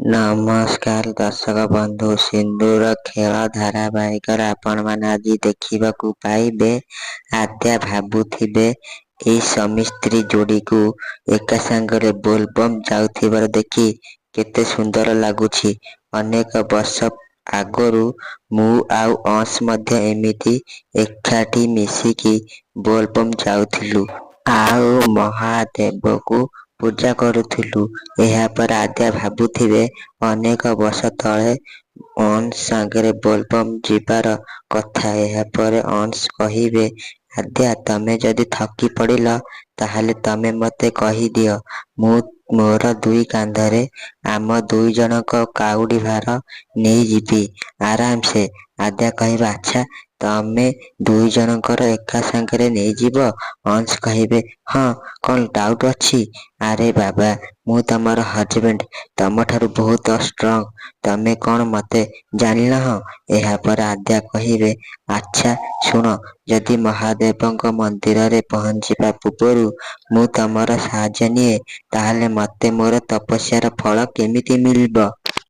ନମସ୍କାର ଦର୍ଶକ ବନ୍ଧୁ, ସିନ୍ଦୁର ଖେଳ ଧାରାବାହିକରେ ଆପଣମାନେ ଆଜି ଦେଖିବାକୁ ପାଇବେ। ଆଦ୍ୟା ଭାବୁଥିବେ ଏଇ ସ୍ୱାମୀ ସ୍ତ୍ରୀ ଯୋଡ଼ିକୁ ଏକା ସାଙ୍ଗରେ ବୋଲବମ୍ ଯାଉଥିବାର ଦେଖି କେତେ ସୁନ୍ଦର ଲାଗୁଛି। ଅନେକ ବର୍ଷ ଆଗରୁ ମୁଁ ଆଉ ଅଂଶ ମଧ୍ୟ ଏମିତି ଏକାଠି ମିଶିକି ବୋଲବମ୍ ଯାଉଥିଲୁ ଆଉ ମହାଦେବକୁ ପୂଜା କରୁଥିଲୁ। ଏହାପରେ ଆଦ୍ୟା ଭାବୁଥିବେ ଅନେକ ବର୍ଷ ତଳେ ଅଂଶ ସାଙ୍ଗରେ ବୋଲବମ୍ ଯିବାର କଥା। ଏହାପରେ ଅଂଶ କହିବେ, ଆଦ୍ୟା ତମେ ଯଦି ଥକି ପଡ଼ିଲ ତାହେଲେ ତମେ ମୋତେ କହିଦିଅ, ମୁଁ ମୋର ଦୁଇ କାନ୍ଧରେ ଆମ ଦୁଇ ଜଣଙ୍କ କାଉଡ଼ି ଭାର ନେଇଯିବି ଆରାମସେ। ଆଦ୍ୟା କହିବେ, ଆଚ୍ଛା ତମେ ଦୁଇ ଜଣଙ୍କର ଏକା ସାଙ୍ଗରେ ନେଇଯିବ? ଅଂଶ କହିବେ, ହଁ, କ'ଣ ଡାଉଟ୍ ଅଛି? ଆରେ ବାବା, ମୁଁ ତମର ହଜବେଣ୍ଡ, ତମଠାରୁ ବହୁତ ଷ୍ଟ୍ରଙ୍ଗ, ତମେ କ'ଣ ମୋତେ ଜାଣିନାହଁ? ଏହାପରେ ଆଦ୍ୟା କହିବେ, ଆଚ୍ଛା ଶୁଣ, ଯଦି ମହାଦେବଙ୍କ ମନ୍ଦିରରେ ପହଞ୍ଚିବା ପୂର୍ବରୁ ମୁଁ ତମର ସାହାଯ୍ୟ ନିଏ, ତାହେଲେ ମୋତେ ମୋର ତପସ୍ୟାର ଫଳ କେମିତି ମିଳିବ?